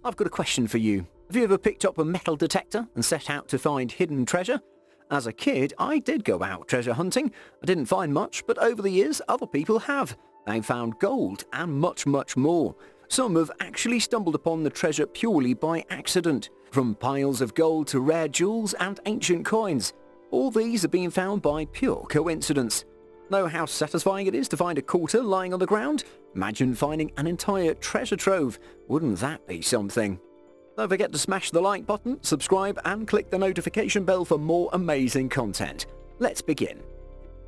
I've got a question for you. Have you ever picked up a metal detector and set out to find hidden treasure? As a kid, I did go out treasure hunting. I didn't find much, but over the years, other people have. They've found gold and much, much more. Some have actually stumbled upon the treasure purely by accident, from piles of gold to rare jewels and ancient coins. All these have been found by pure coincidence. Know how satisfying it is to find a quarter lying on the ground? Imagine finding an entire treasure trove. Wouldn't that be something? Don't forget to smash the like button, subscribe and click the notification bell for more amazing content. Let's begin.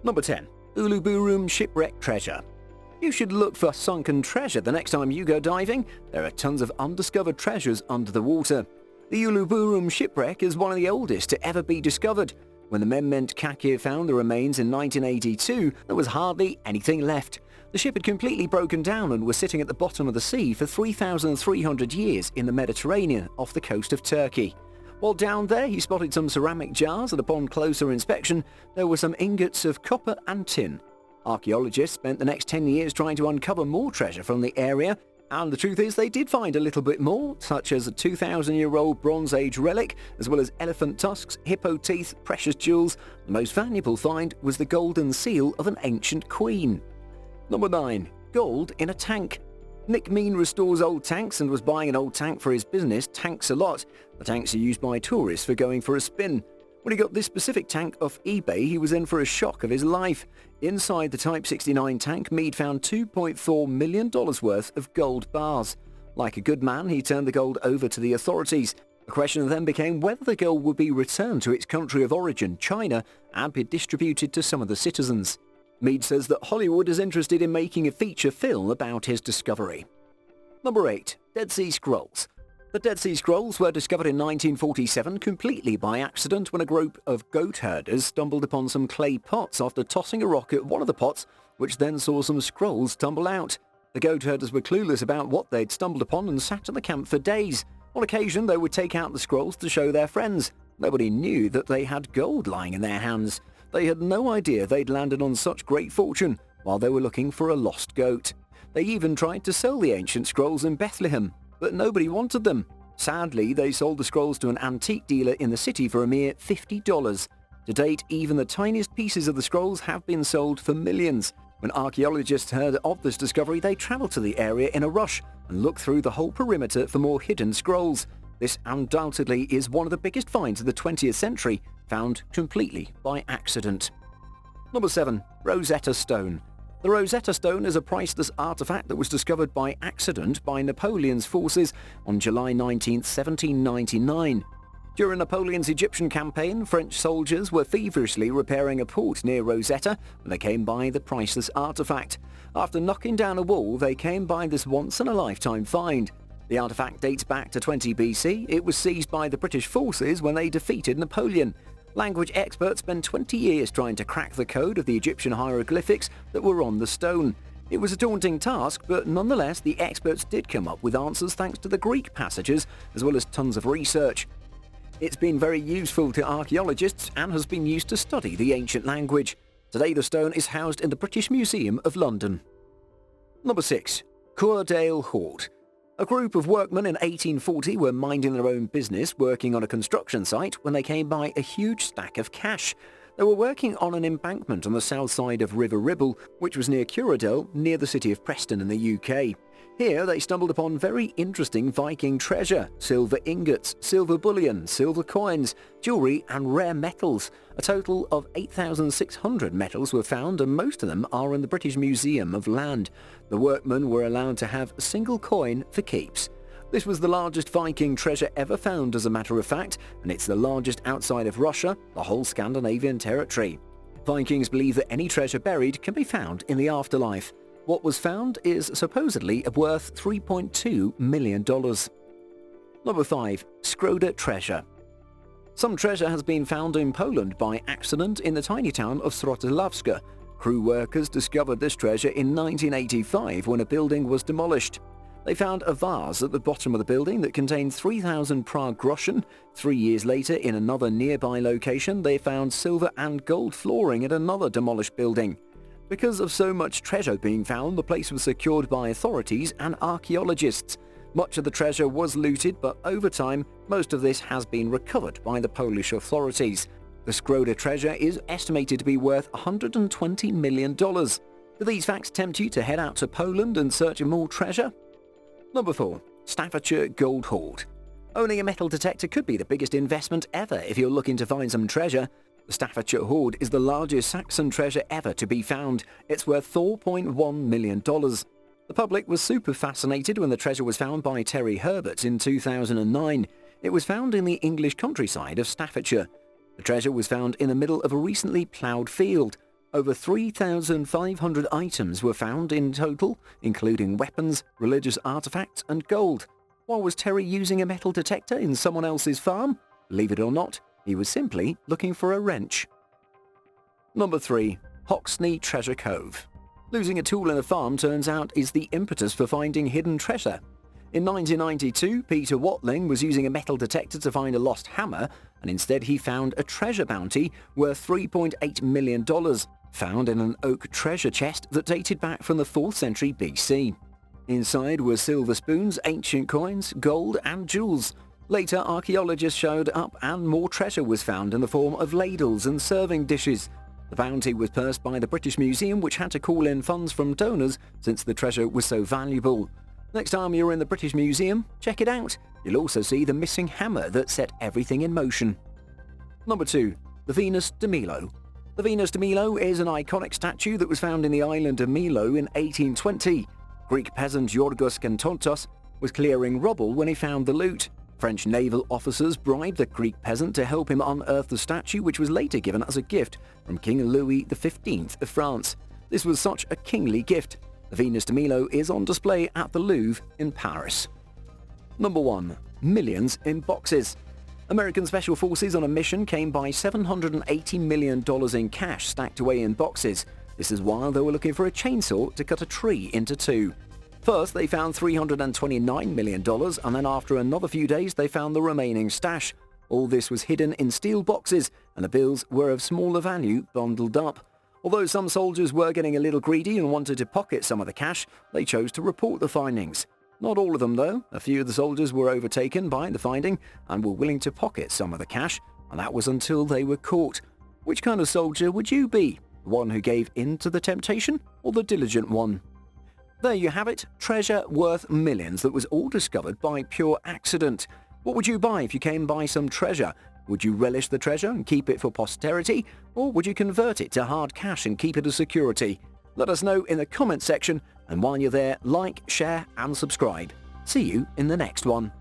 Number 10. Uluburum Shipwreck Treasure. You should look for sunken treasure the next time you go diving. There are tons of undiscovered treasures under the water. The Uluburum Shipwreck is one of the oldest to ever be discovered. When the Memment Kakir found the remains in 1982, there was hardly anything left. The ship had completely broken down and was sitting at the bottom of the sea for 3,300 years in the Mediterranean off the coast of Turkey. While down there, he spotted some ceramic jars, and upon closer inspection, there were some ingots of copper and tin. Archaeologists spent the next 10 years trying to uncover more treasure from the area, and the truth is they did find a little bit more, such as a 2,000-year-old Bronze Age relic, as well as elephant tusks, hippo teeth, precious jewels. The most valuable find was the golden seal of an ancient queen. Number 9. Gold in a tank. Nick Mean restores old tanks and was buying an old tank for his business, Tanks a Lot. The tanks are used by tourists for going for a spin. When he got this specific tank off eBay, he was in for a shock of his life. Inside the Type 69 tank, Mead found $2.4 million worth of gold bars. Like a good man, he turned the gold over to the authorities. The question then became whether the gold would be returned to its country of origin, China, and be distributed to some of the citizens. Mead says that Hollywood is interested in making a feature film about his discovery. Number 8. Dead Sea Scrolls. The Dead Sea Scrolls were discovered in 1947 completely by accident when a group of goat herders stumbled upon some clay pots after tossing a rock at one of the pots, which then saw some scrolls tumble out. The goat herders were clueless about what they'd stumbled upon and sat at the camp for days. On occasion, they would take out the scrolls to show their friends. Nobody knew that they had gold lying in their hands. They had no idea they'd landed on such great fortune while they were looking for a lost goat. They even tried to sell the ancient scrolls in Bethlehem, but nobody wanted them. Sadly, they sold the scrolls to an antique dealer in the city for a mere $50. To date, even the tiniest pieces of the scrolls have been sold for millions. When archaeologists heard of this discovery, they traveled to the area in a rush and looked through the whole perimeter for more hidden scrolls. This undoubtedly is one of the biggest finds of the 20th century, found completely by accident. Number 7. Rosetta Stone. The Rosetta Stone is a priceless artifact that was discovered by accident by Napoleon's forces on July 19, 1799. During Napoleon's Egyptian campaign, French soldiers were feverishly repairing a port near Rosetta when they came by the priceless artifact. After knocking down a wall, they came by this once-in-a-lifetime find. The artifact dates back to 20 BC. It was seized by the British forces when they defeated Napoleon. Language experts spent 20 years trying to crack the code of the Egyptian hieroglyphics that were on the stone. It was a daunting task, but nonetheless the experts did come up with answers thanks to the Greek passages as well as tons of research. It's been very useful to archaeologists and has been used to study the ancient language. Today the stone is housed in the British Museum of London. Number 6. Coordale Hoard. A group of workmen in 1840 were minding their own business working on a construction site when they came by a huge stack of cash. They were working on an embankment on the south side of River Ribble, which was near Coordale, near the city of Preston in the UK. Here they stumbled upon very interesting Viking treasure, silver ingots, silver bullion, silver coins, jewellery and rare metals. A total of 8,600 metals were found and most of them are in the British Museum of Land. The workmen were allowed to have a single coin for keeps. This was the largest Viking treasure ever found as a matter of fact, and it's the largest outside of Russia, the whole Scandinavian territory. Vikings believe that any treasure buried can be found in the afterlife. What was found is supposedly worth $3.2 million. Number 5. Scoda Treasure. Some treasure has been found in Poland by accident in the tiny town of Wrocławska. Crew workers discovered this treasure in 1985 when a building was demolished. They found a vase at the bottom of the building that contained 3,000 Prague groschen. 3 years later, in another nearby location, they found silver and gold flooring at another demolished building. Because of so much treasure being found, the place was secured by authorities and archaeologists. Much of the treasure was looted, but over time, most of this has been recovered by the Polish authorities. The Scoda Treasure is estimated to be worth $120 million. Do these facts tempt you to head out to Poland and search for more treasure? Number 4. Staffordshire Gold Hoard. Owning a metal detector could be the biggest investment ever if you're looking to find some treasure. The Staffordshire Hoard is the largest Saxon treasure ever to be found. It's worth $4.1 million. The public was super fascinated when the treasure was found by Terry Herbert in 2009. It was found in the English countryside of Staffordshire. The treasure was found in the middle of a recently ploughed field. Over 3,500 items were found in total, including weapons, religious artifacts, and gold. Why was Terry using a metal detector in someone else's farm? Believe it or not, he was simply looking for a wrench. Number 3. Hoxney Treasure Cove. Losing a tool in a farm turns out is the impetus for finding hidden treasure. In 1992, Peter Watling was using a metal detector to find a lost hammer, and instead he found a treasure bounty worth $3.8 million, found in an oak treasure chest that dated back from the 4th century BC. Inside were silver spoons, ancient coins, gold, and jewels. Later, archaeologists showed up and more treasure was found in the form of ladles and serving dishes. The bounty was pursed by the British Museum, which had to call in funds from donors since the treasure was so valuable. Next time you're in the British Museum, check it out. You'll also see the missing hammer that set everything in motion. Number 2. The Venus de Milo. The Venus de Milo is an iconic statue that was found in the island of Milo in 1820. Greek peasant Yorgos Kantontos was clearing rubble when he found the loot. French naval officers bribed the Greek peasant to help him unearth the statue, which was later given as a gift from King Louis XV of France. This was such a kingly gift. The Venus de Milo is on display at the Louvre in Paris. Number 1. Millions in boxes. American Special Forces on a mission came by $780 million in cash stacked away in boxes. This is while they were looking for a chainsaw to cut a tree into two. First, they found $329 million, and then after another few days, they found the remaining stash. All this was hidden in steel boxes, and the bills were of smaller value bundled up. Although some soldiers were getting a little greedy and wanted to pocket some of the cash, they chose to report the findings. Not all of them, though. A few of the soldiers were overtaken by the finding and were willing to pocket some of the cash, and that was until they were caught. Which kind of soldier would you be? The one who gave in to the temptation, or the diligent one? There you have it, treasure worth millions that was all discovered by pure accident. What would you buy if you came by some treasure? Would you relish the treasure and keep it for posterity, or would you convert it to hard cash and keep it as security? Let us know in the comments section, and while you're there, like, share and subscribe. See you in the next one.